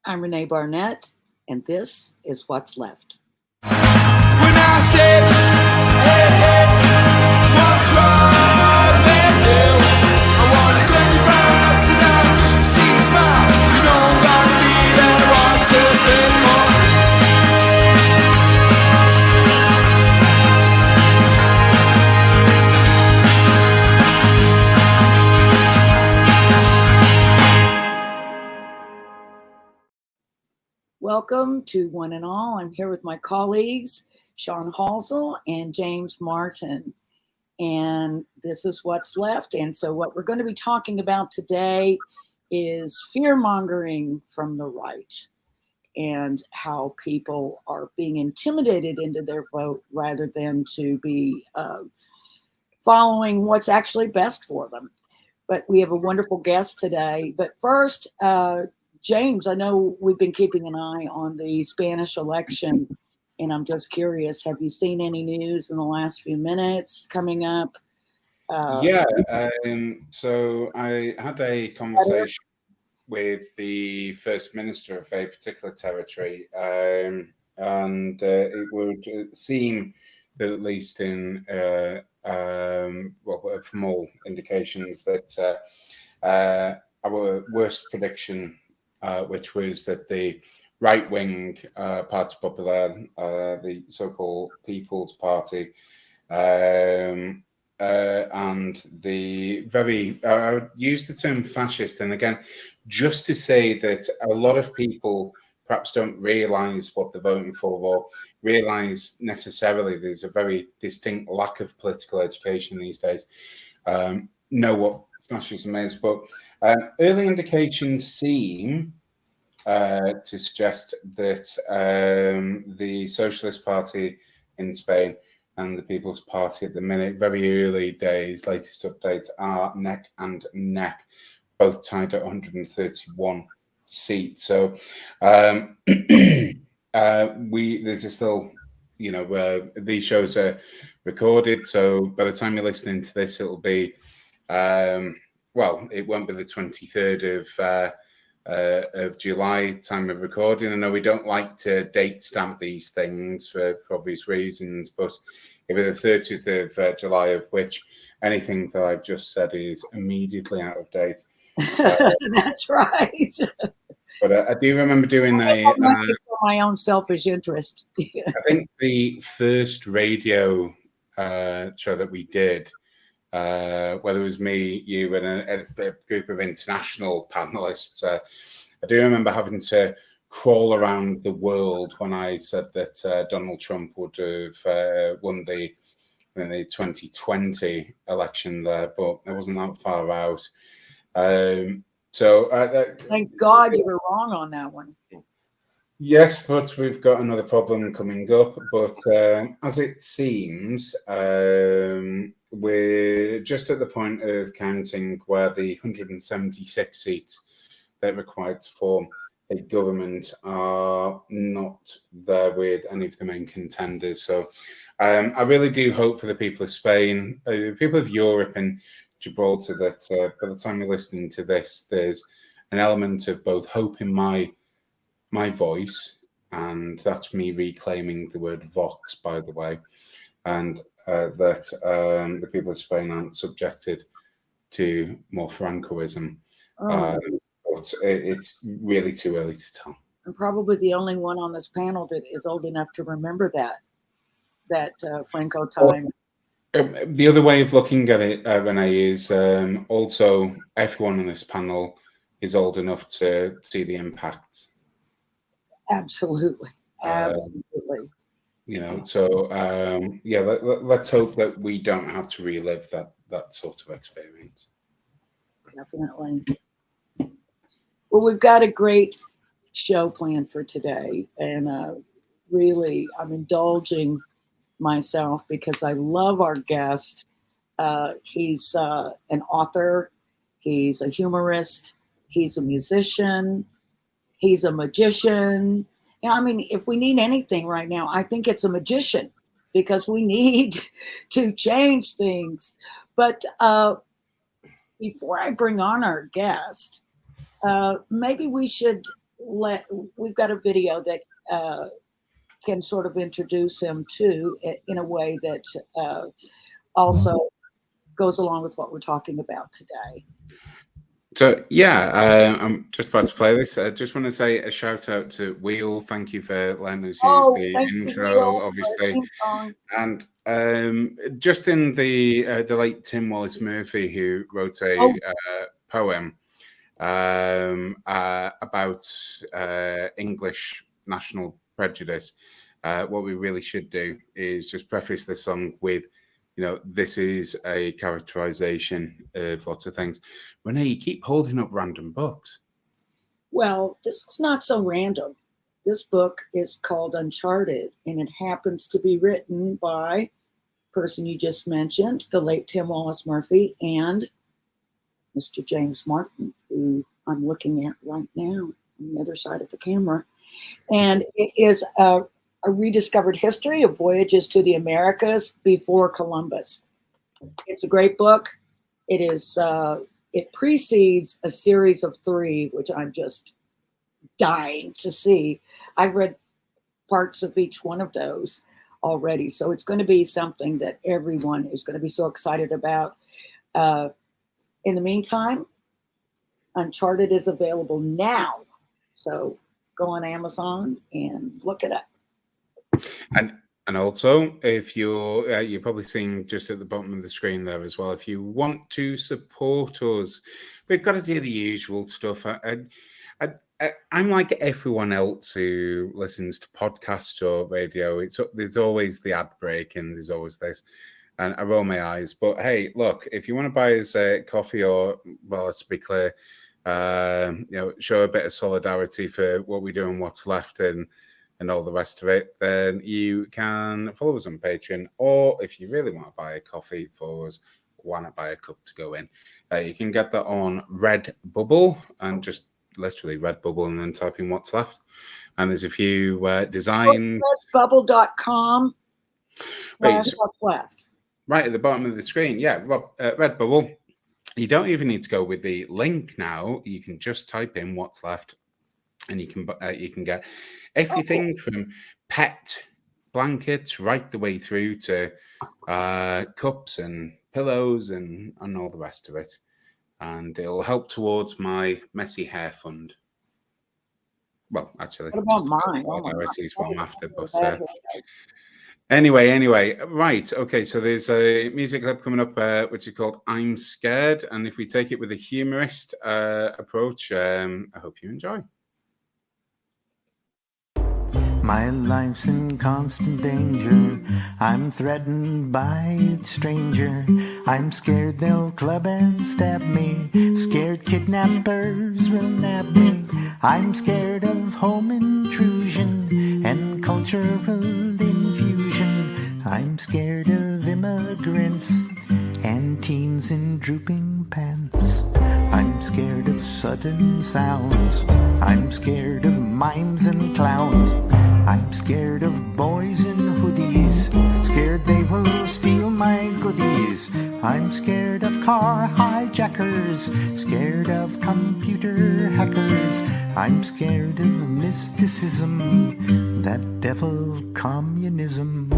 I'm Renee Barnett, and this is What's Left. When I said, hey, hey, what's wrong with you? I wanna turn you round upside down just to see you smile. You don't gotta be there, what's a bit more. Welcome to One and All. I'm here with my colleagues, Sean Halsell and James Martin. And this is What's Left. And so what we're going to be talking about today is fear-mongering from the right and how people are being intimidated into their vote rather than to be following what's actually best for them. But we have a wonderful guest today. But first, James, I know we've been keeping an eye on the Spanish election, and I'm just curious, have you seen any news in the last few minutes coming up? So I had a conversation with the First Minister of a particular territory, and it would seem that at least in, from all indications, that our worst prediction, which was that the right-wing Parti Popular, the so-called People's Party, and the very, I would use the term fascist, and again, just to say that a lot of people perhaps don't realise what they're voting for, or realise necessarily there's a very distinct lack of political education these days, know what fascism is, but early indications seem to suggest that the Socialist Party in Spain and the People's Party at the minute, very early days, latest updates are neck and neck, both tied at 131 seats. So there's still, these shows are recorded. So by the time you're listening to this, it'll be, it won't be the 23rd of July, time of recording. I know we don't like to date stamp these things for obvious reasons, but it'll be the 30th of July, of which anything that I've just said is immediately out of date. That's right. But I do remember doing for my own selfish interest. I think the first radio show that we did, whether it was me, you, and a group of international panelists, I do remember having to crawl around the world when I said that Donald Trump would have won the 2020 election there, but it wasn't that far out. Thank God you were wrong on that one. Yes, but we've got another problem coming up. But as it seems, we're just at the point of counting where the 176 seats that are required to form a government are not there with any of the main contenders. So I really do hope for the people of Spain, people of Europe and Gibraltar, that by the time you're listening to this, there's an element of both hope in my voice, and that's me reclaiming the word Vox, by the way, and that the people of Spain aren't subjected to more Francoism. But it's really too early to tell. I'm probably the only one on this panel that is old enough to remember that Franco time. The other way of looking at it, Renee, is also everyone on this panel is old enough to see the impact. Absolutely. Let's hope that we don't have to relive that sort of experience. Definitely. Well, we've got a great show planned for today, and really, I'm indulging myself because I love our guest. He's an author, he's a humorist, he's a musician, he's a magician. If we need anything right now, I think it's a magician, because we need to change things. But before I bring on our guest, maybe we should we've got a video that can sort of introduce him to in a way that also goes along with what we're talking about today. So yeah, I'm just about to play this. I just want to say a shout out to Wheel. Thank you for letting us use the thank intro, you, Wheel, obviously. for the song. And just in the late Tim Wallace Murphy, who wrote a poem about English national prejudice. What we really should do is just preface the song with, this is a characterization of lots of things. Renee, you keep holding up random books. Well, this is not so random. This book is called Uncharted, and it happens to be written by the person you just mentioned, the late Tim Wallace Murphy, and Mr. James Martin, who I'm looking at right now on the other side of the camera. And it is a rediscovered history of voyages to the Americas before Columbus. It's a great book. It is. It precedes a series of 3, which I'm just dying to see. I've read parts of each one of those already, so it's going to be something that everyone is going to be so excited about. In the meantime, Uncharted is available now, so go on Amazon and look it up. And also, if you're probably seeing just at the bottom of the screen there as well, if you want to support us, we've got to do the usual stuff. I'm like everyone else who listens to podcasts or radio. There's always the ad break and there's always this, and I roll my eyes. But hey, look, if you want to buy us coffee or, well, let's be clear, show a bit of solidarity for what we do and what's left and all the rest of it, then you can follow us on Patreon, or if you really want to buy a coffee for us, why not buy a cup to go in? You can get that on Redbubble, and just literally Redbubble and then type in what's left. And there's a few designs. Redbubble.com. What's left? Right at the bottom of the screen. Yeah, Redbubble. You don't even need to go with the link now. You can just type in what's left, and you can get everything from pet blankets right the way through to cups and pillows and all the rest of it. And it'll help towards my messy hair fund. Well, actually, what about mine? Is what I'm after, but anyway, right. Okay, so there's a music clip coming up, which is called "I'm Scared," and if we take it with a humorist approach, I hope you enjoy. My life's in constant danger. I'm threatened by a stranger. I'm scared they'll club and stab me. Scared kidnappers will nab me. I'm scared of home intrusion and cultural infusion. I'm scared of immigrants and teens in drooping pants. I'm scared of sudden sounds. I'm scared of mimes and clowns. I'm scared of boys in hoodies, scared they will steal my goodies. I'm scared of car hijackers, scared of computer hackers. I'm scared of mysticism, that devil communism.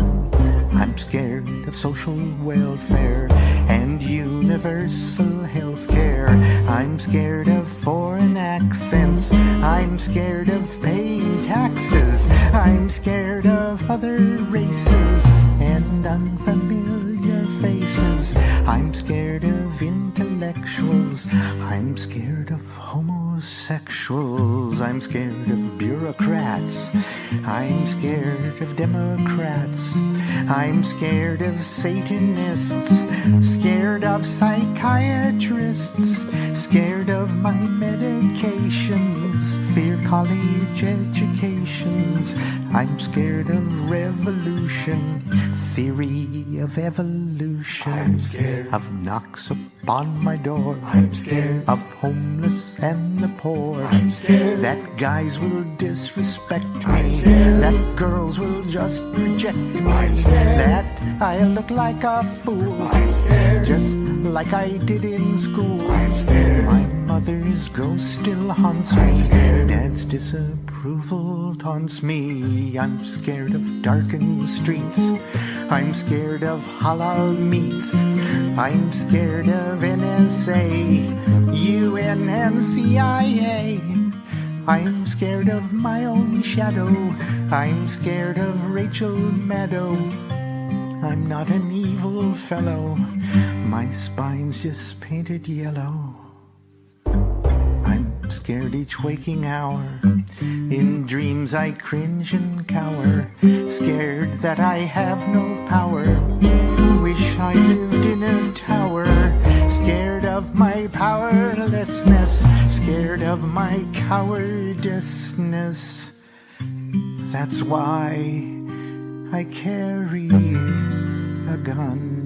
I'm scared of social welfare and universal health care. I'm scared of foreign accents. I'm scared of paying taxes. I'm scared of other races and unfamiliar faces. I'm scared of intellectuals. I'm scared of homosexuals. I'm scared of bureaucrats. I'm scared of Democrats. I'm scared of Satanists, scared of psychiatrists, scared of my medications, fear college educations. I'm scared of revolution, theory of evolution. I'm scared of Nox on my door. I'm scared of homeless and the poor. I'm scared that guys will disrespect me. I'm scared that girls will just reject me. I'm scared that I look like a fool. I'm scared just like I did in school. I'm scared My mother's ghost still haunts I'm me. scared Dad's disapproval taunts me. I'm scared of darkened streets. I'm scared of halal meats. I'm scared of NSA, UN and CIA. I'm scared of my own shadow. I'm scared of Rachel Maddow. I'm not an evil fellow. My spine's just painted yellow. I'm scared each waking hour. In dreams I cringe and cower. Scared that I have no power. Wish I lived in a tower. Scared of my powerlessness. Scared of my cowardiceness. That's why I carry a gun.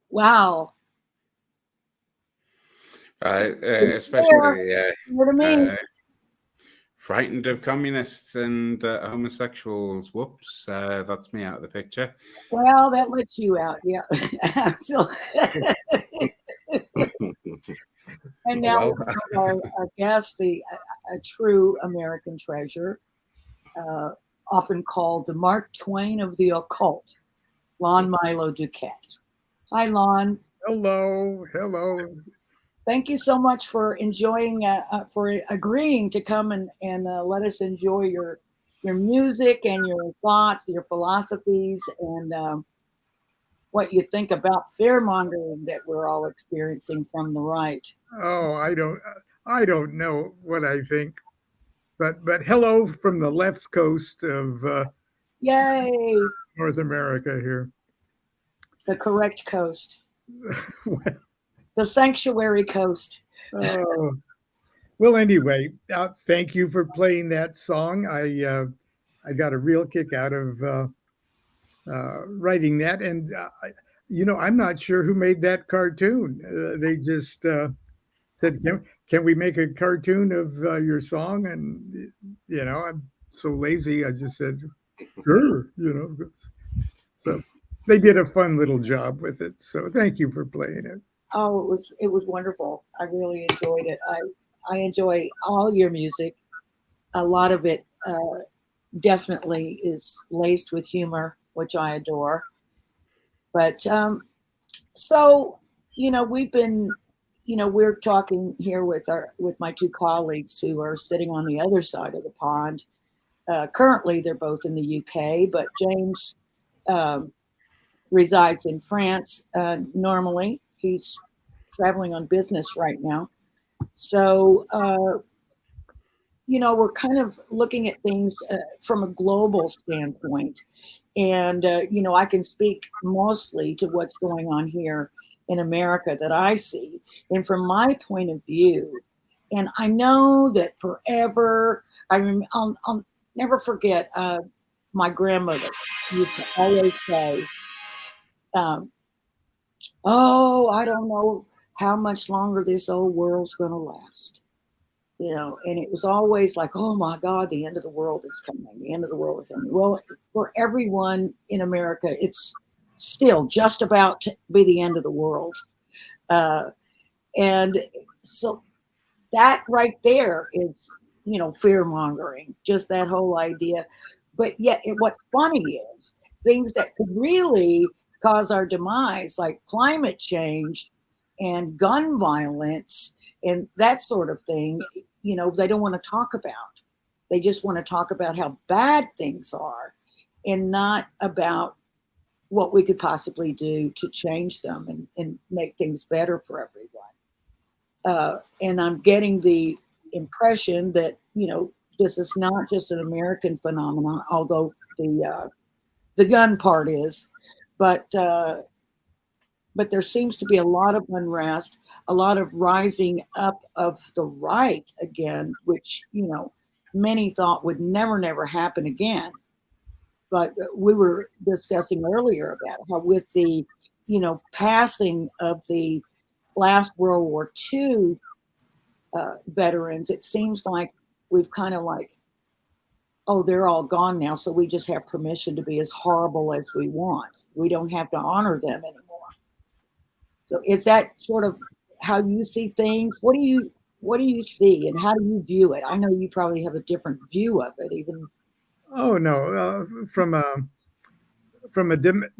Wow. Especially What do you mean? frightened of communists and homosexuals. Whoops, that's me out of the picture. Well, that lets you out. Yeah, absolutely. And now Well, we have our guest, a true American treasure, often called the Mark Twain of the occult, Lon Milo DuQuette. Hi, Lon. Hello. Thank you so much for for agreeing to come and let us enjoy your music and your thoughts, your philosophies, and what you think about fearmongering that we're all experiencing from the right. Oh, I don't know what I think, but hello from the left coast of Yay! North America here. The correct coast. Well, The sanctuary coast. oh. Well, anyway, thank you for playing that song. I got a real kick out of writing that, and I'm not sure who made that cartoon. They just said, "Can we make a cartoon of your song?" And I'm so lazy. I just said, "Sure." So they did a fun little job with it. So thank you for playing it. Oh, it was wonderful. I really enjoyed it. I enjoy all your music. A lot of it definitely is laced with humor, which I adore. But so we've been, we're talking here with my two colleagues who are sitting on the other side of the pond. Currently, they're both in the UK, but James resides in France. Normally, he's traveling on business right now. So, we're kind of looking at things from a global standpoint. And, I can speak mostly to what's going on here in America that I see. And from my point of view, and I know that forever, I'll never forget my grandmother used to always say, oh, I don't know how much longer this old world's going to last. And it was always like, oh my God, the end of the world is coming. The end of the world is coming. Well, for everyone in America, it's still just about to be the end of the world. And so that right there is, fear mongering, just that whole idea. But yet what's funny is things that could really cause our demise, like climate change and gun violence and that sort of thing, they don't want to talk about. They just want to talk about how bad things are and not about what we could possibly do to change them and make things better for everyone. And I'm getting the impression that, this is not just an American phenomenon, although the gun part is, but but there seems to be a lot of unrest, a lot of rising up of the right again, which, many thought would never happen again. But we were discussing earlier about how with the, passing of the last World War II veterans, it seems like we've kind of like, oh, they're all gone now, so we just have permission to be as horrible as we want. We don't have to honor them anymore. So is that sort of how you see things? What do you see, and how do you view it? I know you probably have a different view of it, even. Oh no, from a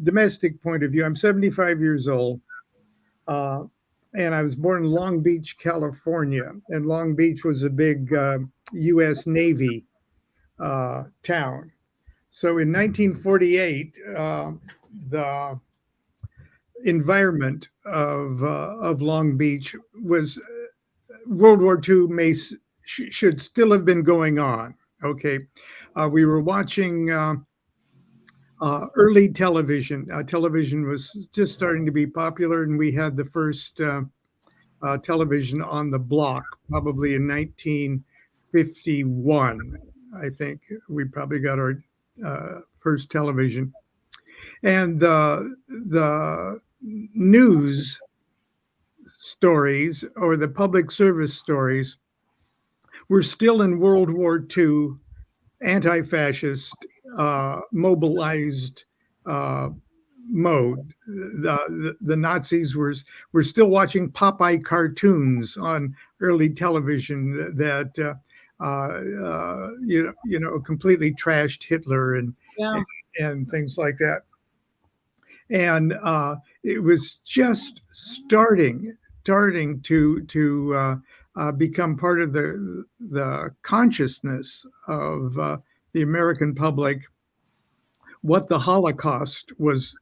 domestic point of view, I'm 75 years old, and I was born in Long Beach, California, and Long Beach was a big U.S. Navy town. So in 1948, the environment of Long Beach was World War II should still have been going on. Okay, we were watching early television. Television was just starting to be popular, and we had the first television on the block, probably in 1951. I think we probably got our first television, and the news stories or the public service stories were still in World War II, anti-fascist, mobilized mode. The Nazis were still watching Popeye cartoons on early television that completely trashed Hitler and things like that. And it was just starting to become part of the consciousness of the American public what the Holocaust was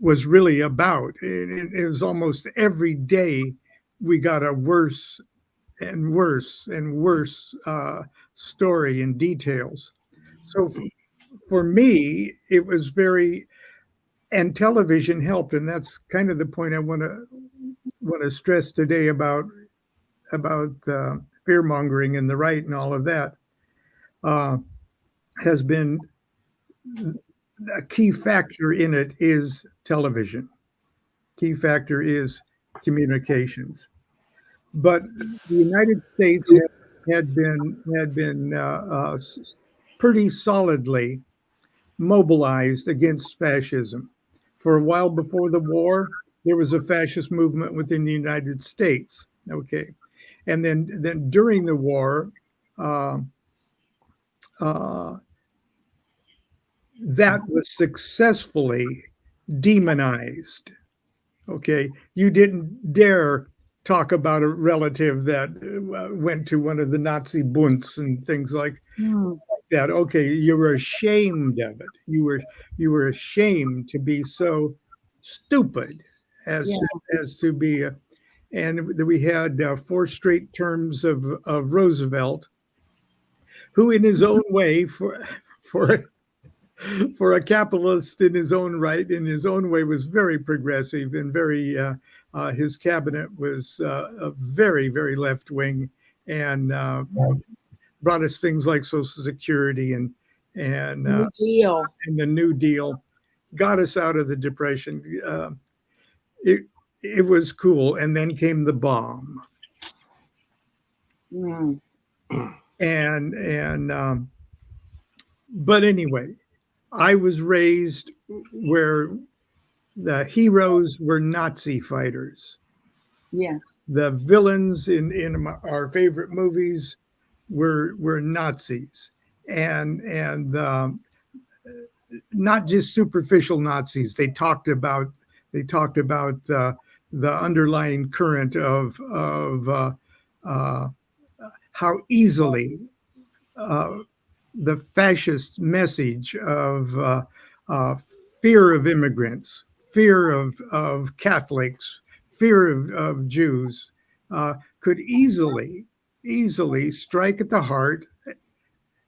really about. It was almost every day we got a worse and worse story and details. So for me, it was very, and television helped, and that's kind of the point I want to stress today about fear mongering and the right and all of that has been a key factor in it is television. Key factor is communications. But the United States had been pretty solidly mobilized against fascism. For a while before the war, there was a fascist movement within the United States. Okay, and then during the war, that was successfully demonized. Okay, you didn't dare talk about a relative that went to one of the Nazi bunts and things like that. Okay, you were ashamed of it. You were ashamed to be so stupid as to be. And we had 4 straight terms of Roosevelt, who, in his own way, for a capitalist in his own right, in his own way, was very progressive and very. His cabinet was very, very left wing, and brought us things like Social Security and New Deal. And the New Deal, got us out of the Depression. It was cool, and then came the bomb. And but anyway, I was raised where the heroes were Nazi fighters. Yes. The villains in our favorite movies were Nazis, and not just superficial Nazis. They talked about the underlying current of how easily the fascist message of fear of immigrants, fear of Catholics, fear of Jews could easily strike at the heart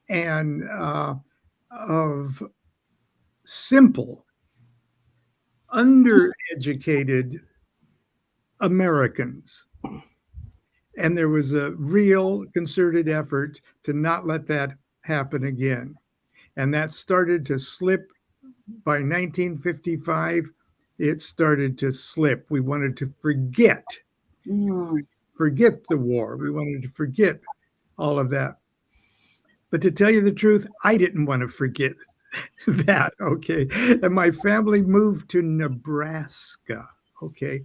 and of simple, undereducated Americans. And there was a real concerted effort to not let that happen again. And that started to slip by 1955. It started to slip. We wanted to forget the war. We wanted to forget all of that. But to tell you the truth, I didn't want to forget that, okay? And my family moved to Nebraska, okay,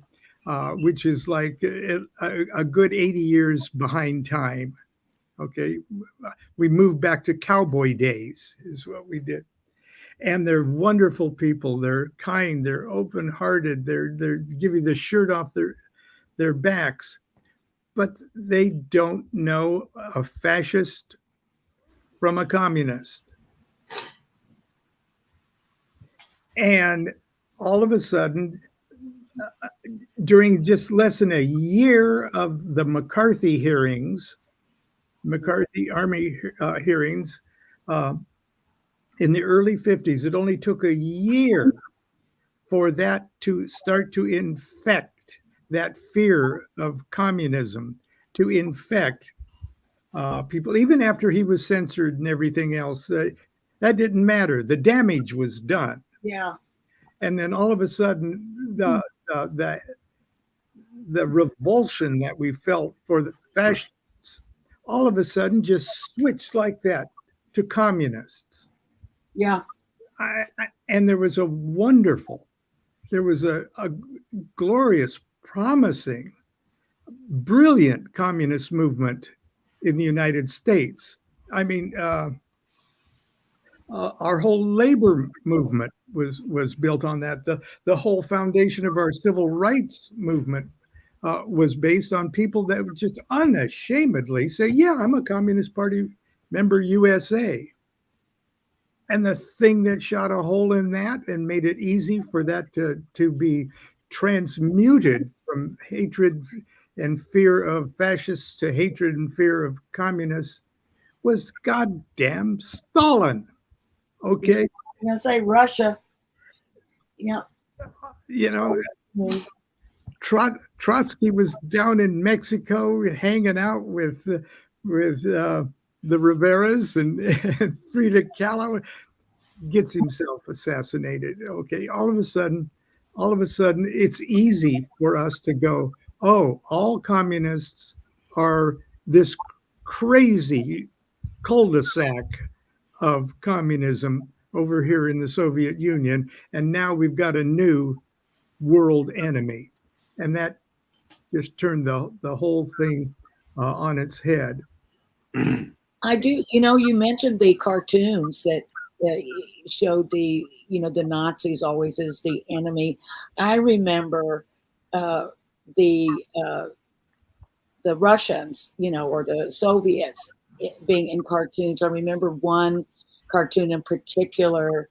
which is like a good 80 years behind time, okay? We moved back to cowboy days is what we did. And they're wonderful people. They're kind. They're open-hearted. They're give you the shirt off their backs. But they don't know a fascist from a communist. And all of a sudden, during just less than a year of the McCarthy Army hearings, in the early 50s, it only took a year for that to start to infect, that fear of communism to infect people. Even after he was censored and everything else, that didn't matter. The damage was done. Yeah. And then all of a sudden, the revulsion that we felt for the fascists, all of a sudden just switched like that to communists. Yeah. And there was a glorious, promising, brilliant communist movement in the United States. I mean, our whole labor movement was built on that. The whole foundation of our civil rights movement was based on people that would just unashamedly say, yeah, I'm a Communist Party member, USA. And the thing that shot a hole in that and made it easy for that to be transmuted from hatred and fear of fascists to hatred and fear of communists was goddamn Stalin. Okay. I'm going to say Russia. Yeah. You know, Trotsky was down in Mexico hanging out with the Riveras and Frida Kahlo, gets himself assassinated. Okay. All of a sudden, it's easy for us to go, oh, all communists are this crazy cul-de-sac of communism over here in the Soviet Union. And now we've got a new world enemy. And that just turned the whole thing on its head. I do, you mentioned the cartoons that showed the Nazis always as the enemy. I remember the Russians, or the Soviets being in cartoons. I remember one cartoon in particular.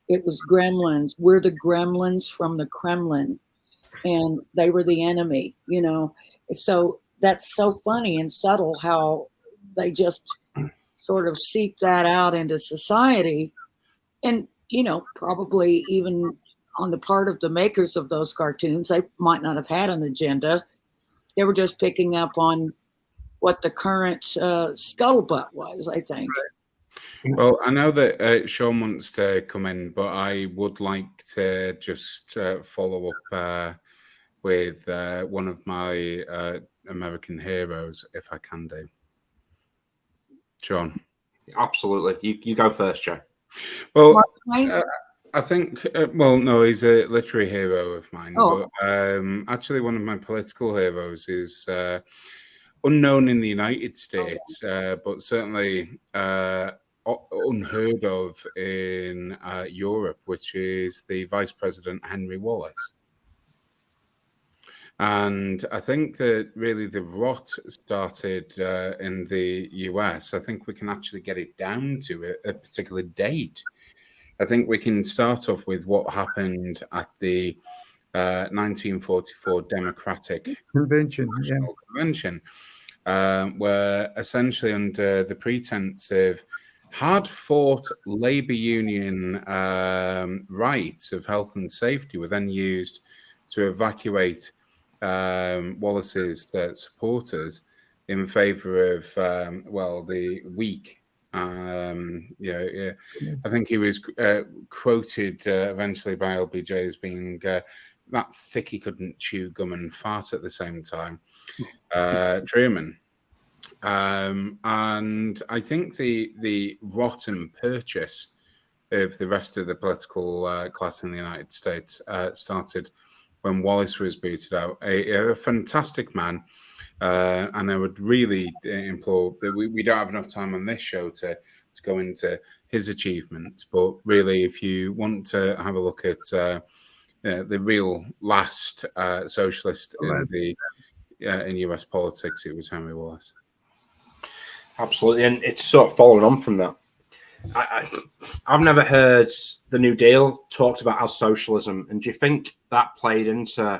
It was Gremlins. We're the Gremlins from the Kremlin, and they were the enemy. So that's so funny and subtle how they just sort of seep that out into society. And, probably even on the part of the makers of those cartoons, they might not have had an agenda. They were just picking up on what the current scuttlebutt was, I think. Well, I know that Sean wants to come in, but I would like to just follow up with one of my American heroes, if I can do. Sean. Absolutely. You go first, Joe. Well, I think, no, he's a literary hero of mine. Oh. But actually, one of my political heroes is unknown in the United States, but certainly unheard of in Europe, which is the Vice President Henry Wallace. And I think that really the rot started in the US. I think we can actually get it down to a particular date. I think we can start off with what happened at the 1944 Democratic Convention, Convention, where essentially under the pretense of hard-fought labor union rights of health and safety were then used to evacuate Wallace's supporters in favor of, the weak. I think he was quoted eventually by LBJ as being that thick he couldn't chew gum and fart at the same time. Truman. And I think the rotten purchase of the rest of the political class in the United States started when Wallace was booted out. A fantastic man, and I would really implore that we don't have enough time on this show to go into his achievements, but really, if you want to have a look at the real last socialist in US politics, it was Henry Wallace. Absolutely, and it's sort of following on from that. I've never heard the New Deal talked about as socialism, and do you think that played into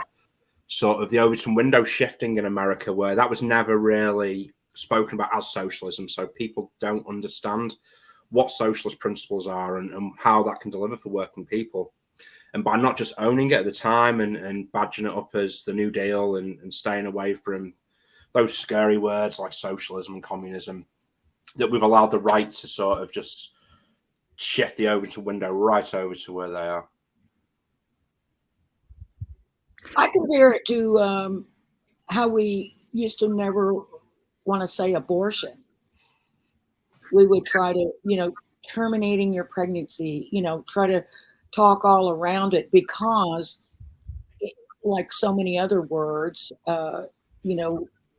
sort of the Overton window shifting in America, where that was never really spoken about as socialism, so people don't understand what socialist principles are and how that can deliver for working people? And by not just owning it at the time and badging it up as the New Deal and staying away from those scary words like socialism and communism, that we've allowed the right to sort of just shift the Overton window right over to where they are. I compare it to how we used to never want to say abortion. We would try to, terminating your pregnancy, try to talk all around it because, like so many other words,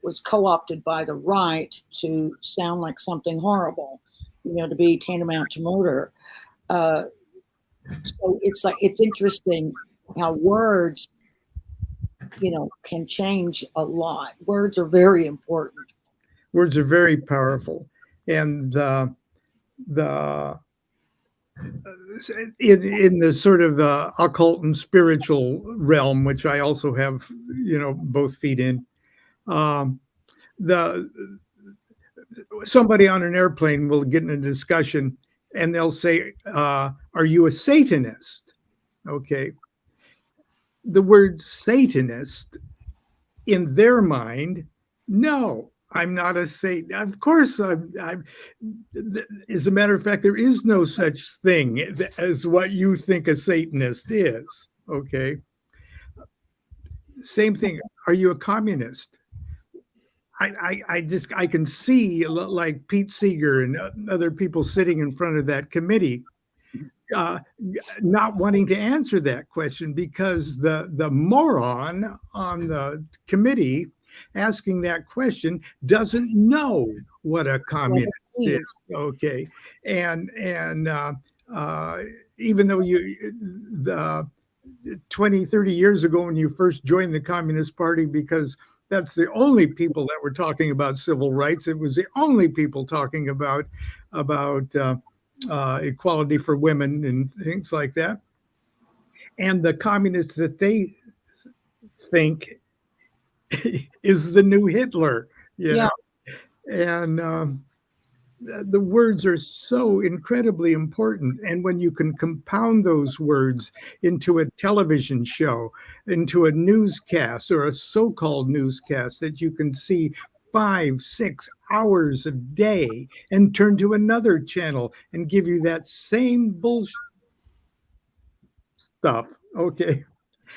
was co-opted by the right to sound like something horrible, to be tantamount to murder. So it's interesting how words, can change a lot. Words are very important. Words are very powerful, and in the sort of the occult and spiritual realm, which I also have, both feet in. Somebody on an airplane will get in a discussion and they'll say, are you a Satanist? Okay. The word Satanist, in their mind, no, I'm not a Satan. Of course, I'm as a matter of fact, there is no such thing as what you think a Satanist is. Okay. Same thing. Are you a communist? I can see, like Pete Seeger and other people sitting in front of that committee not wanting to answer that question because the moron on the committee asking that question doesn't know what a communist is. Okay. And even though 20, 30 years ago when you first joined the Communist Party, because that's the only people that were talking about civil rights. It was the only people talking about equality for women and things like that. And the communists that they think is the new Hitler, know? And the words are so incredibly important. And when you can compound those words into a television show, into a newscast or a so-called newscast that you can see 5-6 hours a day and turn to another channel and give you that same bullshit stuff. Okay.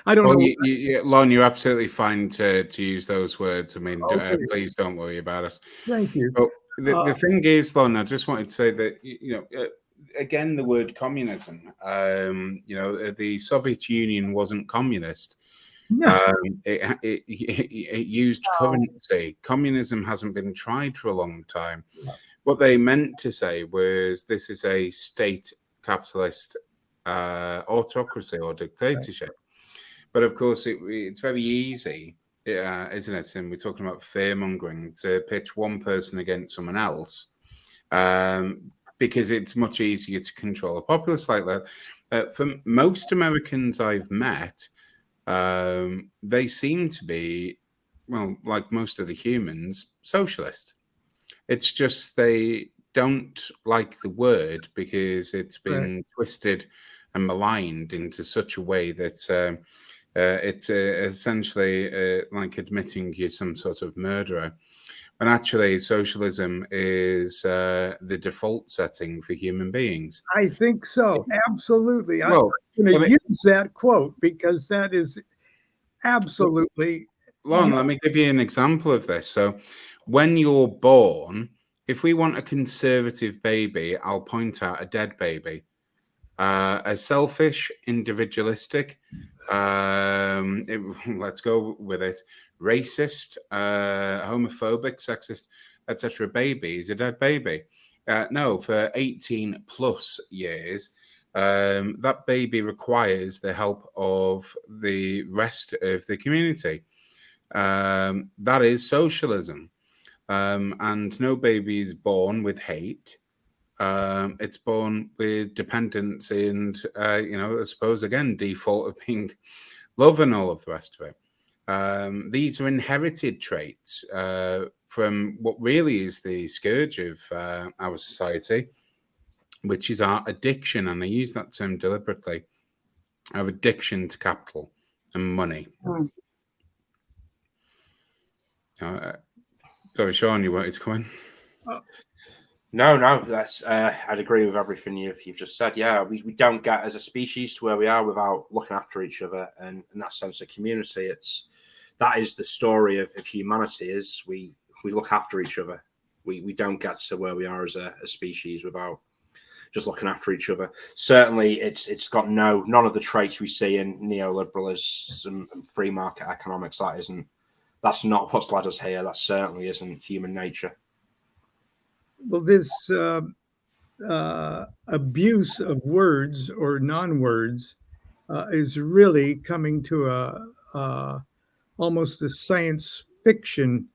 I don't know. Lon, you're absolutely fine to use those words. I mean, okay. Please don't worry about it. Thank you. But the thing is, Lon, I just wanted to say that, again, the word communism, the Soviet Union wasn't communist. No. It used currency. Communism hasn't been tried for a long time. No. What they meant to say was this is a state capitalist autocracy or dictatorship. Right. But of course, it's very easy, isn't it? And we're talking about fearmongering to pitch one person against someone else because it's much easier to control a populace like that. For most Americans I've met, they seem to be, well, like most of the humans, socialist. It's just they don't like the word because it's been twisted and maligned into such a way that it's essentially like admitting you're some sort of murderer. And actually, socialism is the default setting for human beings. I think so. Absolutely. Well, I'm going to use that quote because that is absolutely. Lon, let me give you an example of this. So, when you're born, if we want a conservative baby, I'll point out a dead baby. A selfish, individualistic, let's go with it, racist, homophobic, sexist, etc. baby is a dead baby. No, for 18 plus years, that baby requires the help of the rest of the community. That is socialism. And no baby is born with hate. It's born with dependency and, I suppose, again, default of being love and all of the rest of it. These are inherited traits from what really is the scourge of our society, which is our addiction. And I use that term deliberately, our addiction to capital and money. Sorry, Sean, you wanted to come in? No, that's I'd agree with everything you've just said. Yeah, we don't get as a species to where we are without looking after each other, and in that sense of community, that is the story of humanity. Is we look after each other. We don't get to where we are as a species without just looking after each other. Certainly, it's got none of the traits we see in neoliberalism and free market economics. That's not what's led us here. That certainly isn't human nature. Well, this abuse of words or non-words is really coming to almost a science fiction.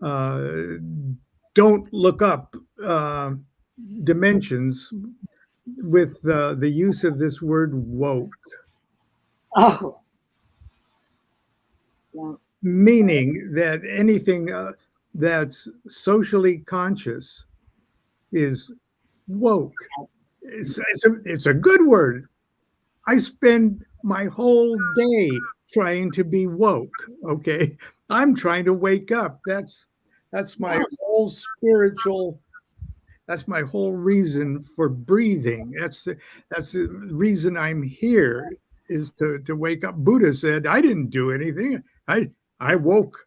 Don't look up dimensions with the use of this word woke. Oh, yeah. Meaning that anything that's socially conscious is woke. It's a good word. I spend my whole day trying to be woke. Okay, I'm trying to wake up. That's my whole spiritual. That's my whole reason for breathing. That's the reason I'm here, is to wake up. Buddha said, "I didn't do anything. I woke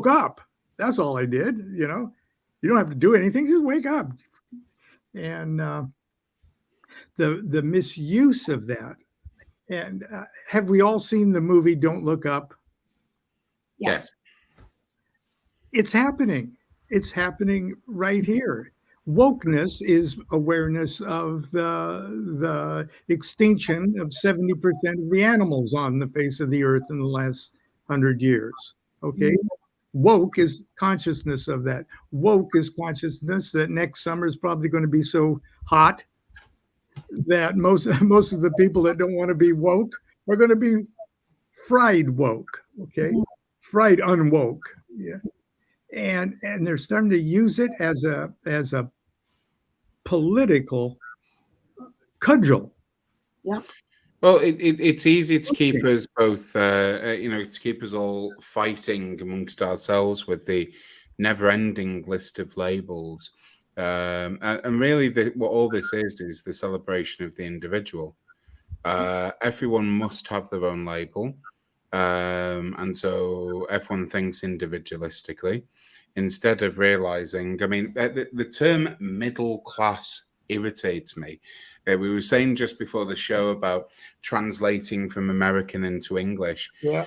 up. That's all I did. You don't have to do anything. Just wake up." And the misuse of that. And have we all seen the movie Don't Look Up? Yes. It's happening. It's happening right here. Wokeness is awareness of the extinction of 70% of the animals on the face of the earth in the last 100 years. Okay. Woke is consciousness of that. Woke is consciousness that next summer is probably going to be so hot that most of the people that don't want to be woke are going to be fried woke. Okay. Fried unwoke. Yeah. And they're starting to use it as a political cudgel. Yeah. Well, it's easy to keep us both, to keep us all fighting amongst ourselves with the never-ending list of labels. And really, what all this is the celebration of the individual. Everyone must have their own label. And so everyone thinks individualistically instead of realizing, the term middle class irritates me. We were saying just before the show about translating from American into English. Yeah.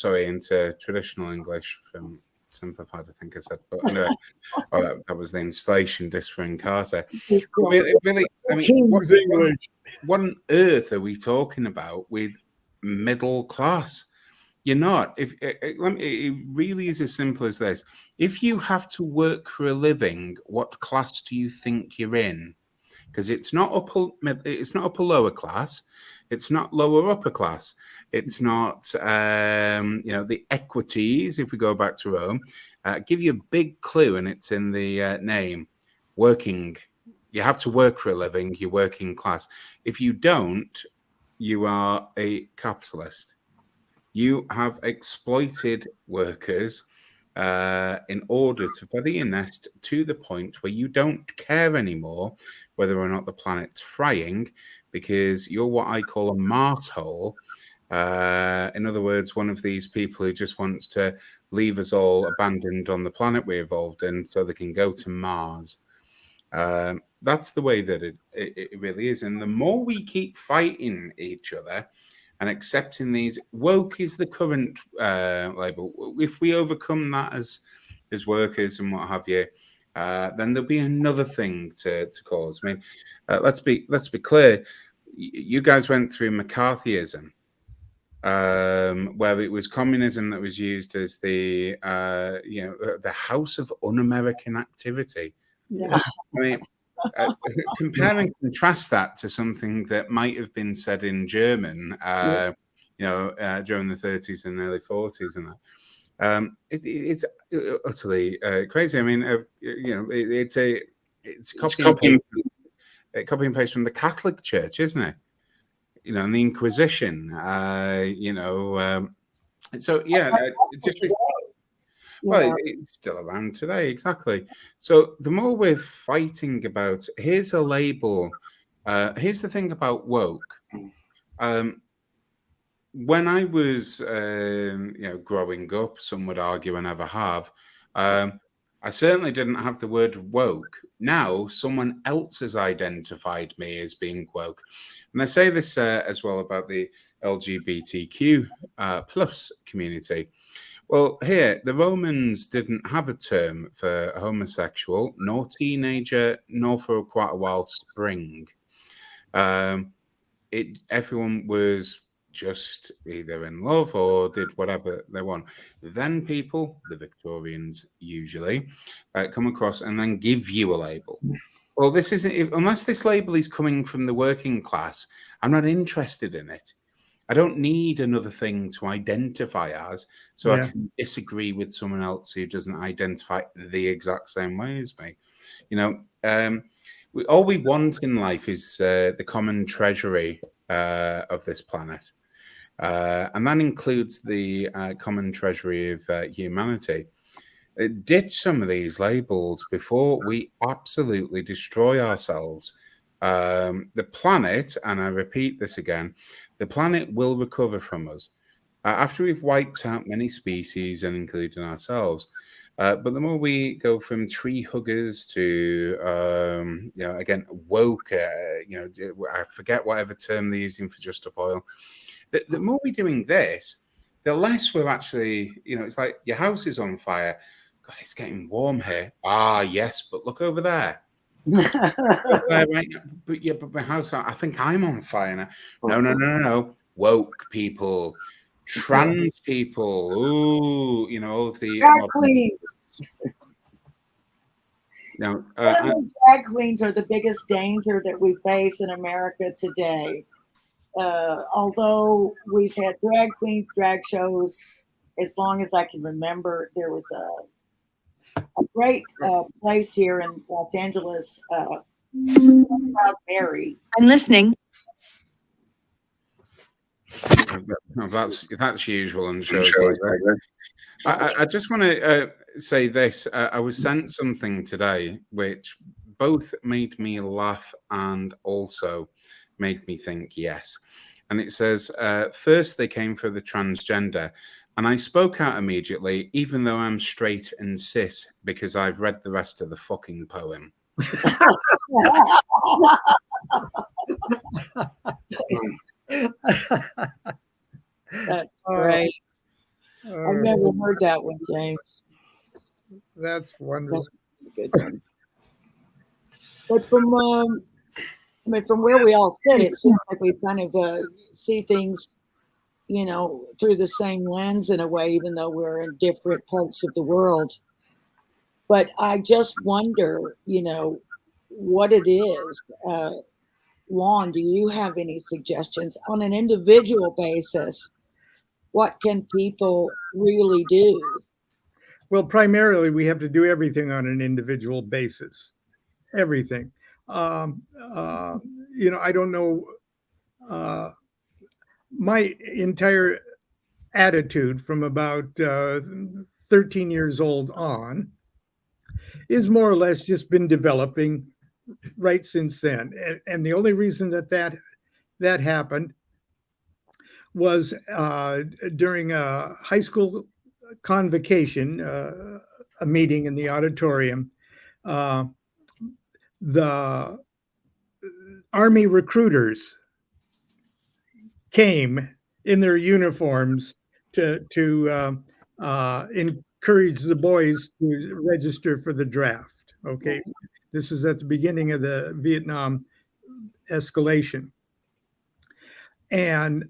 Into traditional English from simplified, I think I said. But anyway, that was the installation disc for Carter. Really, what on earth are we talking about with middle class? You're not. It really is as simple as this. If you have to work for a living, what class do you think you're in? Because it's not upper lower class, it's not lower upper class, it's not the equities. If we go back to Rome, give you a big clue, and it's in the name. Working. You have to work for a living. You're working class. If you don't, you are a capitalist. You have exploited workers in order to feather your nest to the point where you don't care anymore whether or not the planet's frying, because you're what I call a Mars hole. In other words, one of these people who just wants to leave us all abandoned on the planet we evolved in so they can go to Mars. That's the way that it really is. And the more we keep fighting each other and accepting these, woke is the current label. If we overcome that as workers and what have you, then there'll be another thing to call us. I mean, let's be clear. You guys went through McCarthyism, where it was communism that was used as the the house of un-American activity. Yeah. I mean, compare and contrast that to something that might have been said in German, during the 30s and early 40s, and that. It's utterly crazy. I mean, it's copy and paste from the Catholic Church, isn't it? And the Inquisition. So yeah, well, it's still around today, exactly. So the more we're fighting about, here's a label. Here's the thing about woke. When I was, growing up, some would argue I never have. I certainly didn't have the word woke. Now someone else has identified me as being woke, and I say this as well about the LGBTQ plus community. Well, here, the Romans didn't have a term for homosexual, nor teenager, nor for quite a while spring. Everyone was just either in love or did whatever they want. Then people, the Victorians usually, come across and then give you a label. Well, this isn't, unless this label is coming from the working class, I'm not interested in it. I don't need another thing to identify as, so I can disagree with someone else who doesn't identify the exact same way as me. All we want in life is the common treasury of this planet, and that includes the common treasury of humanity. Ditch some of these labels before we absolutely destroy ourselves. The planet, and I repeat this again, the planet will recover from us after we've wiped out many species and including ourselves. But the more we go from tree huggers to, again, woke, I forget whatever term they're using for just up oil. The more we're doing this, the less we're actually, it's like your house is on fire. God, it's getting warm here. Ah, yes, but look over there. Right now. But my house, I think I'm on fire now. No. Woke people, trans people. Ooh, the drag queens. No, drag queens are the biggest danger that we face in America today. Although we've had drag queens, drag shows, as long as I can remember, there was a great place here in Los Angeles, Proud Mary. I'm listening. No, that's usual on shows like that. I just want to say this. I was sent something today which both made me laugh and also made me think yes. And it says, first they came for the transgender, and I spoke out immediately, even though I'm straight and cis, because I've read the rest of the fucking poem. That's great. I've never heard that one, James. That's wonderful. That's a good one. But from where we all sit, it seems like we kind of see things, through the same lens in a way, even though we're in different parts of the world. But I just wonder, what it is. Lon, do you have any suggestions on an individual basis? What can people really do? Well, primarily we have to do everything on an individual basis. Everything. I don't know. My entire attitude from about 13 years old on is more or less just been developing right since then. And the only reason that happened was during a high school convocation, a meeting in the auditorium. The Army recruiters came in their uniforms to encourage the boys to register for the draft. Okay, this is at the beginning of the Vietnam escalation, and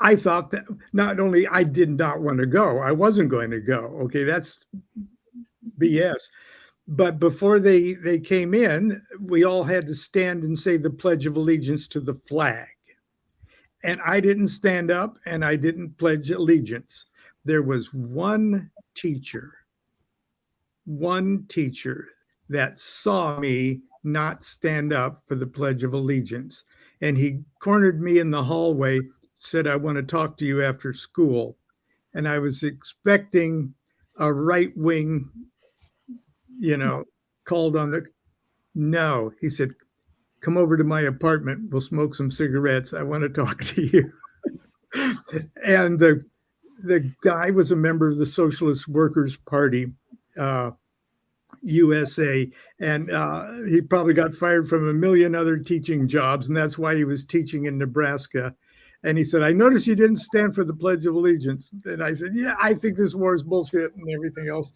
I thought that not only I did not want to go, I wasn't going to go. Okay, that's BS. But before they came in, we all had to stand and say the Pledge of Allegiance to the flag. And I didn't stand up and I didn't pledge allegiance. There was one teacher that saw me not stand up for the Pledge of Allegiance. And he cornered me in the hallway, said, "I want to talk to you after school." And I was expecting a right-wing, called on the, no, he said, "Come over to my apartment. We'll smoke some cigarettes. I want to talk to you." And the guy was a member of the Socialist Workers' Party, USA, and he probably got fired from a million other teaching jobs, and that's why he was teaching in Nebraska. And he said, "I noticed you didn't stand for the Pledge of Allegiance." And I said, "Yeah, I think this war is bullshit," and everything else.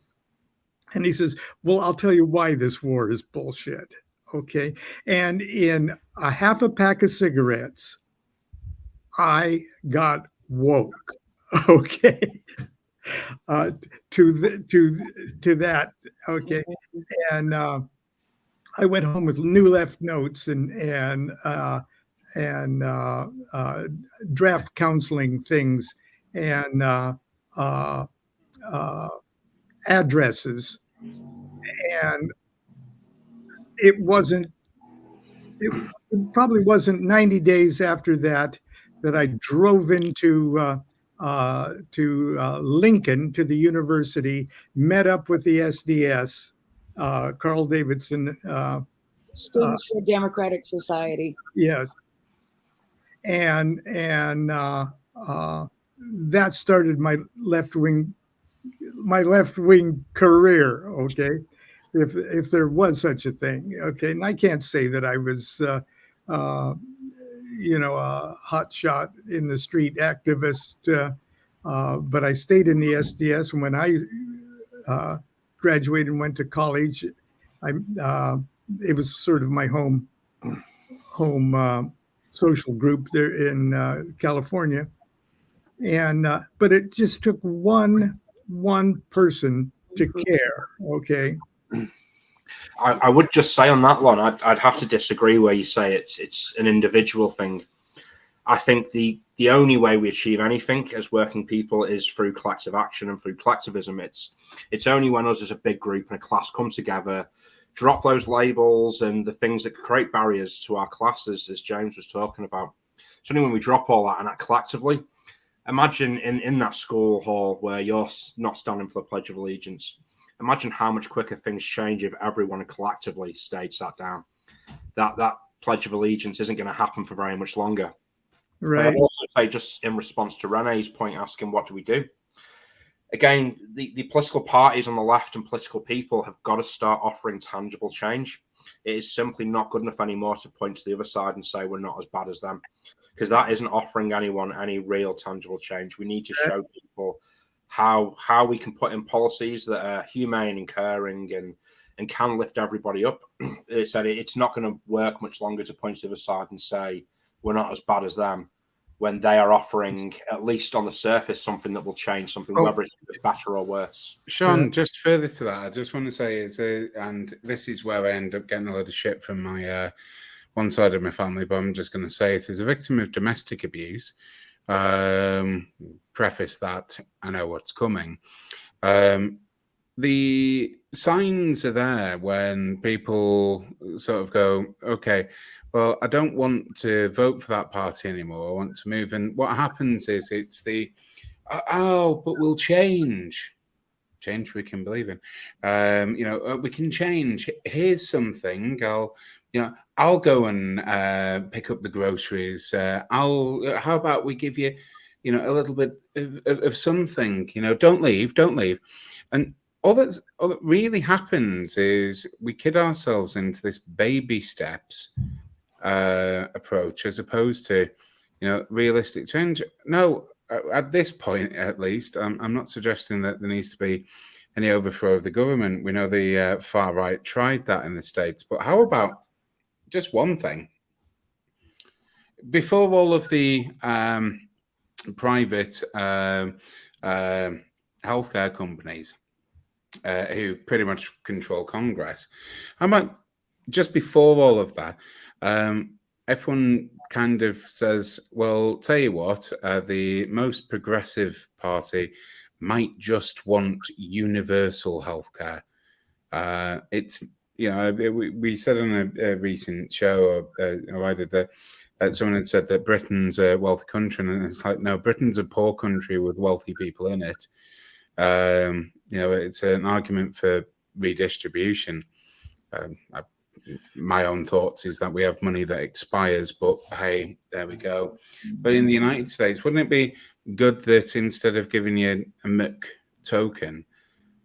And he says, "Well, I'll tell you why this war is bullshit." Okay. And in a half a pack of cigarettes, I got woke. Okay. To that. Okay. And I went home with New Left notes and draft counseling things and addresses. And it probably wasn't 90 days after that I drove into Lincoln, to the university, met up with the SDS, Carl Davidson. Students for Democratic Society. Yes. And that started my left-wing career, okay? If there was such a thing, okay? And I can't say that I was, a hotshot in the street activist, but I stayed in the SDS. And when I graduated and went to college, it was sort of my home social group there in California. And but it just took one person to care, okay? I would just say on that one, I'd have to disagree where you say it's an individual thing. I think the only way we achieve anything as working people is through collective action and through collectivism. It's only when us as a big group and a class come together, drop those labels and the things that create barriers to our classes, as James was talking about. It's only when we drop all that and act collectively. Imagine in that school hall where you're not standing for the Pledge of Allegiance. Imagine how much quicker things change if everyone collectively stayed sat down. That Pledge of Allegiance isn't going to happen for very much longer. Right. I'd also say, just in response to Renee's point, asking what do we do? Again, the political parties on the left and political people have got to start offering tangible change. It is simply not good enough anymore to point to the other side and say we're not as bad as them, because that isn't offering anyone any real tangible change. We need to show people how we can put in policies that are humane and caring and can lift everybody up. It's not going to work much longer to point to the other side and say we're not as bad as them, when they are offering, at least on the surface, something that will change something, whether it's better or worse. Sean, just further to that, I just want to say, and this is where I end up getting a lot of shit from my one side of my family, but I'm just going to say it, as a victim of domestic abuse, preface that I know what's coming. The signs are there when people sort of go, okay, well, I don't want to vote for that party anymore. I want to move. And what happens is it's the, oh, but we'll change. Change we can believe in. We can change. Here's something. I'll go and pick up the groceries. How about we give you, a little bit of something. Don't leave. And all that really happens is we kid ourselves into this baby steps approach as opposed to, realistic change. No, at this point, at least, I'm not suggesting that there needs to be any overthrow of the government. We know the far right tried that in the States, but how about just one thing? Before all of the private healthcare companies who pretty much control Congress, how about just before all of that, everyone kind of says, well, tell you what, the most progressive party might just want universal healthcare. It's, we said on a recent show, I did that, someone had said that Britain's a wealthy country, and it's like, no, Britain's a poor country with wealthy people in it. It's an argument for redistribution. My own thoughts is that we have money that expires, but hey, there we go. But in the United States, wouldn't it be good that instead of giving you a MIC token,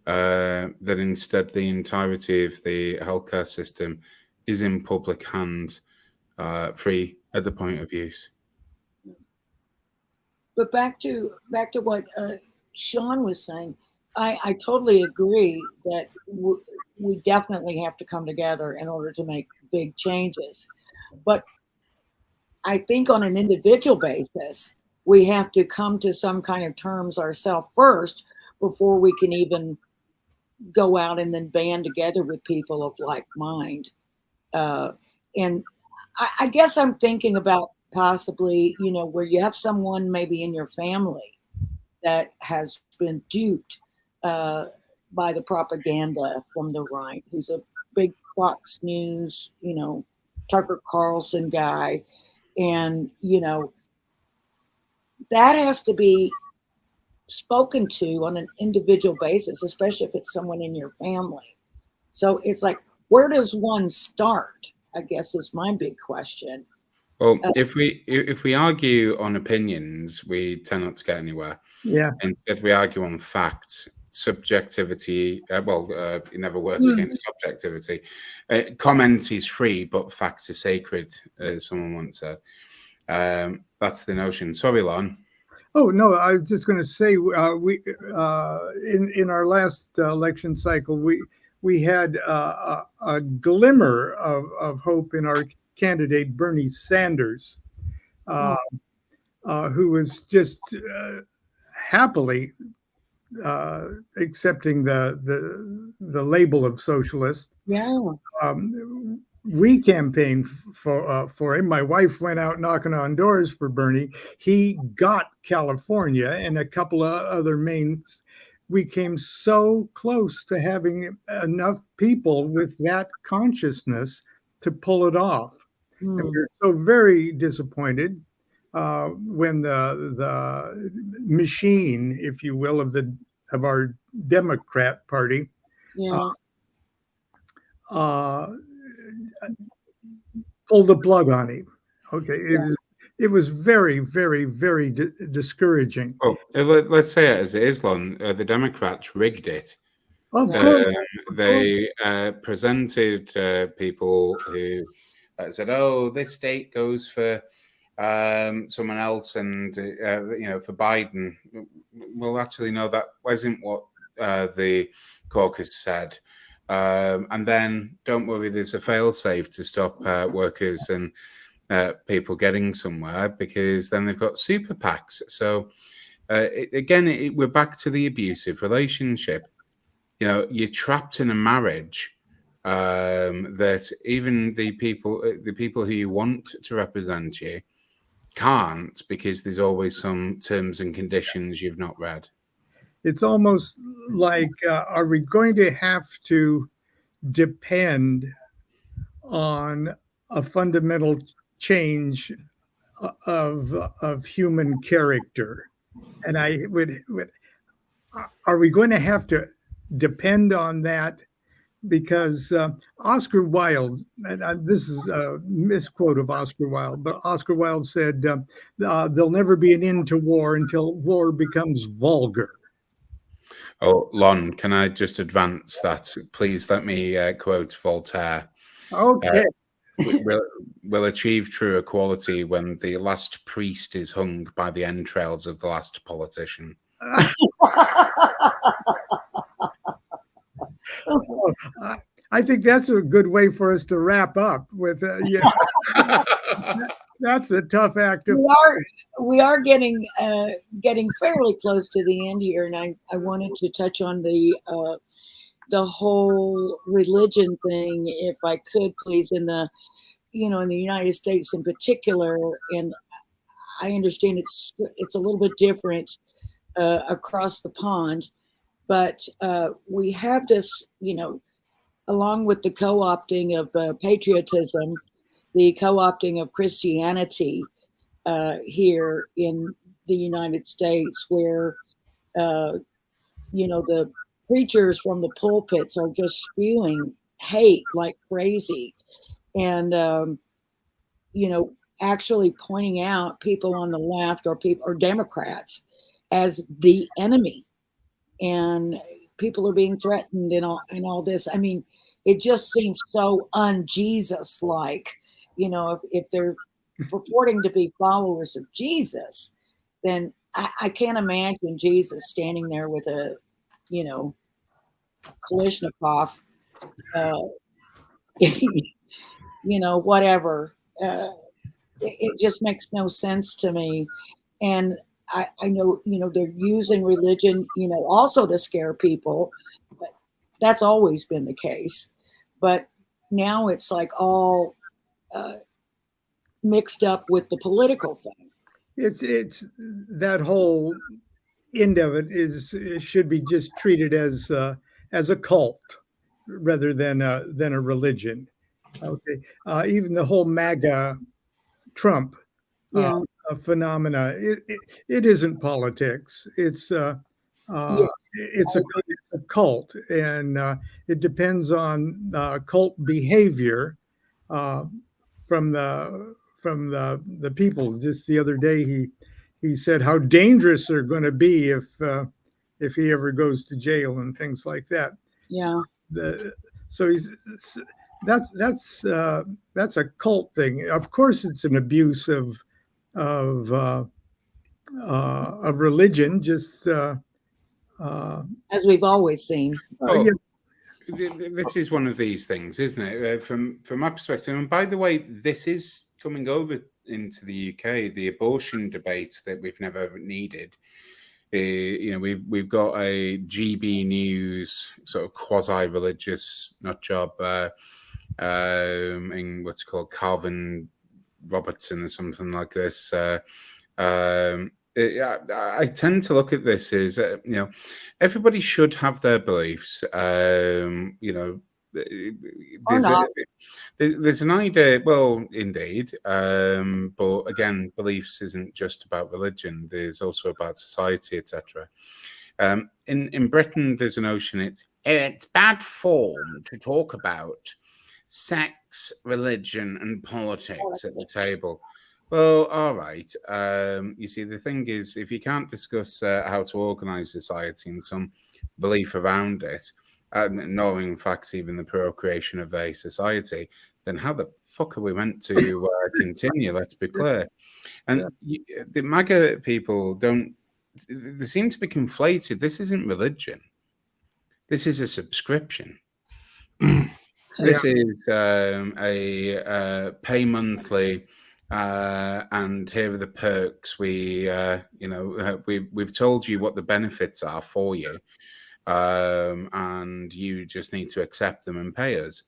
that instead the entirety of the healthcare system is in public hands, free at the point of use? But back to what Sean was saying, I totally agree that we definitely have to come together in order to make big changes. But I think on an individual basis, we have to come to some kind of terms ourselves first before we can even go out and then band together with people of like mind. And I guess I'm thinking about possibly, where you have someone maybe in your family that has been duped by the propaganda from the right, who's a big Fox News, Tucker Carlson guy. And, that has to be spoken to on an individual basis, especially if it's someone in your family. So it's like, where does one start? I guess is my big question. Well, if we argue on opinions, we tend not to get anywhere. Yeah. Instead, we argue on facts. Subjectivity, it never works against objectivity. Comment is free, but facts are sacred, as someone once said. That's the notion. Sorry, Lon. Oh no, I was just going to say we in our last election cycle we had a glimmer of hope in our candidate Bernie Sanders, who was just happily accepting the label of socialist. Yeah. We campaigned for him. My wife went out knocking on doors for Bernie. He got California and a couple of other mains. We came so close to having enough people with that consciousness to pull it off. And we were so very disappointed when the machine, if you will, of our Democrat Party, pulled the plug on him. Okay, it was very, very, very discouraging. Oh, let's say it as it is, Lon. The Democrats rigged it. Of course. They presented people who said, "Oh, this state goes for someone else," and for Biden. Well, actually, no, that wasn't what the caucus said. And then, don't worry, there's a fail-safe to stop workers and people getting somewhere, because then they've got super PACs. So we're back to the abusive relationship. You're trapped in a marriage that even the people who you want to represent you can't, because there's always some terms and conditions you've not read. it's almost like, are we going to have to depend on a fundamental change of human character? And are we going to have to depend on that? Because Oscar Wilde, and this is a misquote of Oscar Wilde, but Oscar Wilde said, there'll never be an end to war until war becomes vulgar. Oh, Lon, can I just advance that? Please let me quote Voltaire. Okay. We'll achieve true equality when the last priest is hung by the entrails of the last politician. I think that's a good way for us to wrap up with. That's a tough act of. We are getting fairly close to the end here, and I wanted to touch on the whole religion thing, if I could, please, in the United States in particular. And I understand it's a little bit different across the pond, but we have this, along with the co-opting of patriotism, the co-opting of Christianity here in the United States, where the preachers from the pulpits are just spewing hate like crazy, and actually pointing out people on the left or Democrats as the enemy, and people are being threatened and all this. I mean, it just seems so un-Jesus like. If they're purporting to be followers of Jesus, then I can't imagine Jesus standing there with a Kalashnikov, whatever. It just makes no sense to me. And I know, they're using religion, also to scare people. But that's always been the case. But now it's like all mixed up with the political thing. It's that whole end of it should be just treated as a cult rather than a religion. Okay, even the whole MAGA Trump phenomena, it isn't politics. It's Yes. it's a cult, and it depends on cult behavior from the people. Just the other day, he said how dangerous they're going to be if he ever goes to jail and things like that. Yeah. So that's a cult thing. Of course, it's an abuse of religion. Just as we've always seen. This is one of these things, isn't it? From my perspective, and by the way, this is coming over into the UK. The abortion debate that we've never needed. We've got a GB News sort of quasi-religious nut job in what's called Calvin Robertson or something like this. I tend to look at this as everybody should have their beliefs. There's an idea, well, indeed, but again, beliefs isn't just about religion. There's also about society, etc. In Britain, there's a notion it's bad form to talk about sex, religion, and politics at the table. Well, all right. You see, the thing is, if you can't discuss how to organize society and some belief around it, nor in fact even the procreation of a society, then how the fuck are we meant to continue? Let's be clear. And the MAGA people they seem to be conflated. This isn't religion. This is a subscription. This is a pay monthly, and here are the perks. We've told you what the benefits are for you, and you just need to accept them and pay us.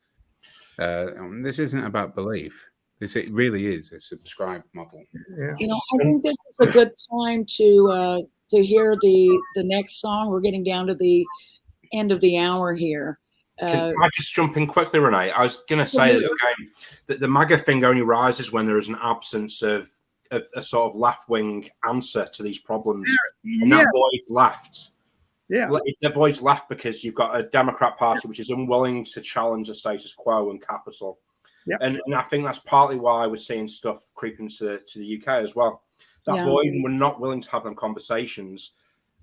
This isn't about belief. It really is a subscribed model. Yeah. I think this is a good time to to hear the next song. We're getting down to the end of the hour here. Can I just jump in quickly, Renee? I was going to say that the MAGA thing only rises when there is an absence of a sort of left-wing answer to these problems. And that void left. Yeah. The void's left because you've got a Democrat Party which is unwilling to challenge the status quo and capital. Yep. And I think that's partly why we're seeing stuff creeping to the UK as well. That void, and we're not willing to have them conversations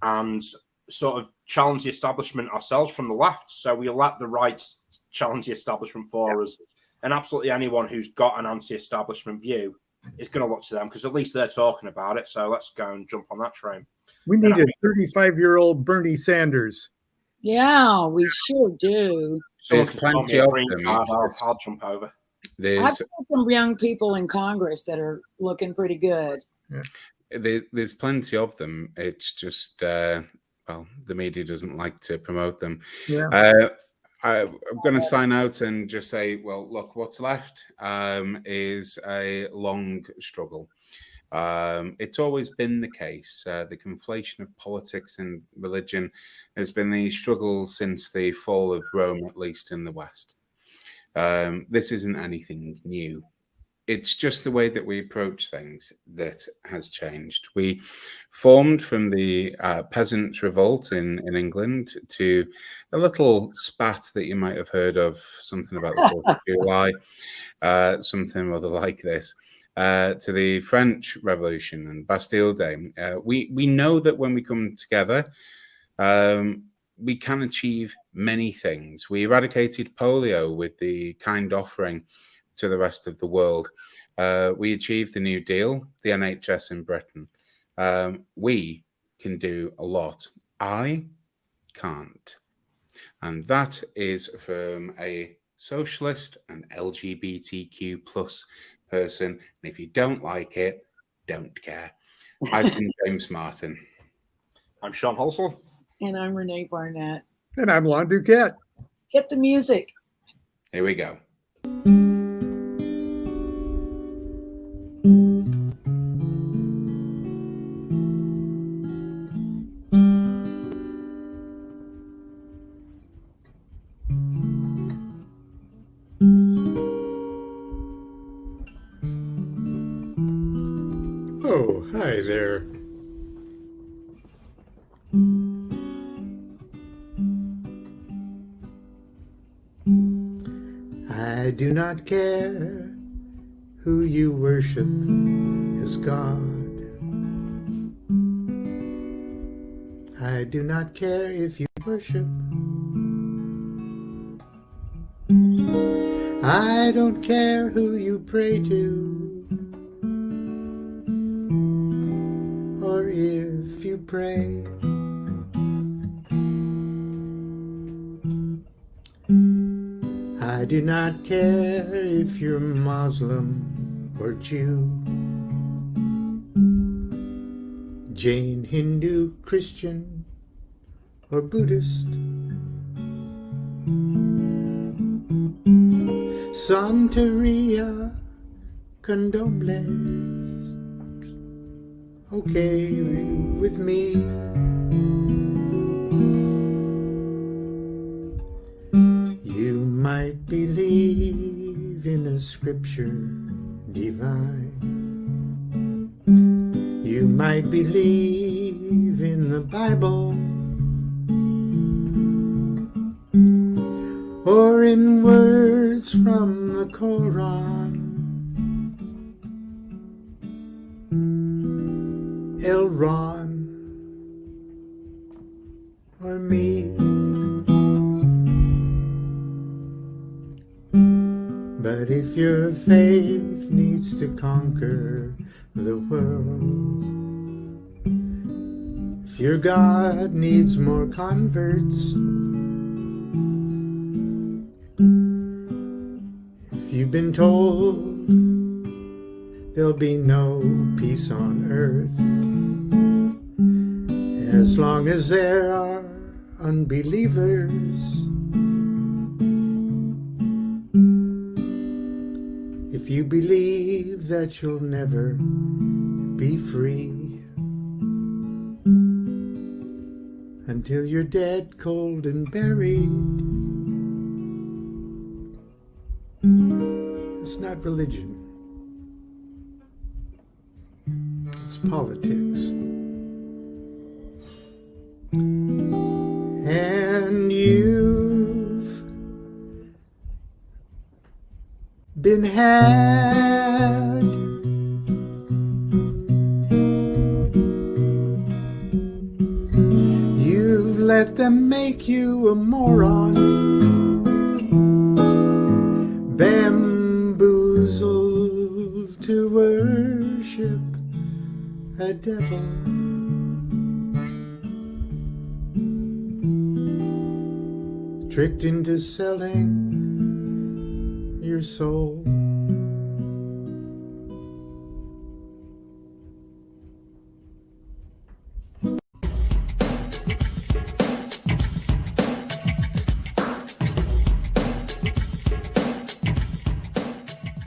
and sort of challenge the establishment ourselves from the left. So we let the right challenge the establishment for us. And absolutely anyone who's got an anti-establishment view is going to look to them because at least they're talking about it. So let's go and jump on that train. We need a 35-year-old Bernie Sanders. Yeah, we sure do. There's plenty of them. I'll jump over. I've seen some young people in Congress that are looking pretty good. There's plenty of them. It's just, well, the media doesn't like to promote them. Yeah. I'm going to sign out and just say, well, look, what's left is a long struggle. It's always been the case. The conflation of politics and religion has been the struggle since the fall of Rome, at least in the West. This isn't anything new. It's just the way that we approach things that has changed. We formed from the peasants' revolt in England to a little spat that you might have heard of, something about the 4th of July, something rather like this, to the French Revolution and Bastille Day. We know that when we come together, we can achieve many things. We eradicated polio with the kind offering to the rest of the world. We achieved the New Deal, the NHS in Britain. We can do a lot. I can't. And that is from a socialist and LGBTQ plus person. And if you don't like it, don't care. I've been James Martin. I'm Sean Halsell. And I'm Renee Barnett. And I'm Lon DuQuette. Hit the music. Here we go. Oh, hi there. I do not care who you worship as God. I do not care if you worship. I don't care who you pray to. Or if you pray. I do not care if you're Muslim or Jew, Jain, Hindu, Christian, or Buddhist. Santeria, Candomblés, okay with me. You might believe in a scripture divine. You might believe in the Bible, or in words from the Quran. Elron, or me. But if your faith needs to conquer the world, if your God needs more converts, if you've been told there'll be no peace on earth as long as there are unbelievers, if you believe that you'll never be free, until you're dead, cold, and buried. It's not religion. It's politics. And you've been had. You've let them make you a moron, bamboozled to worship a devil. Tricked into selling your soul.